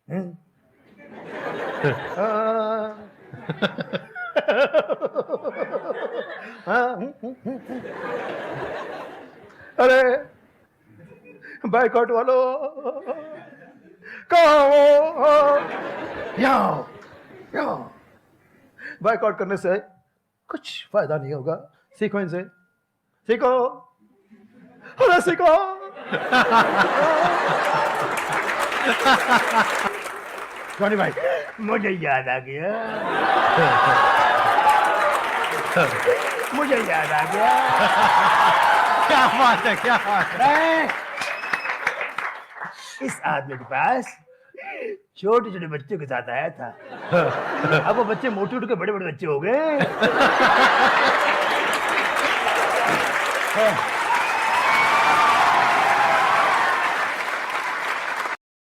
हं? अरे बाइकआउट वालों, कहाँ हो? यहाँ यहाँ। बाइकआउट करने से कुछ फायदा नहीं होगा। सीखो इनसे, सीखो, अरे सीखो। जॉनी भाई, मुझे याद आ गया, मुझे याद आ गया। क्या बात है, क्या बात है। मैं इस आदमी के पास छोटे छोटे बच्चों के साथ आया था। अब वो बच्चे मोटे उठ के बड़े बड़े बच्चे हो गए।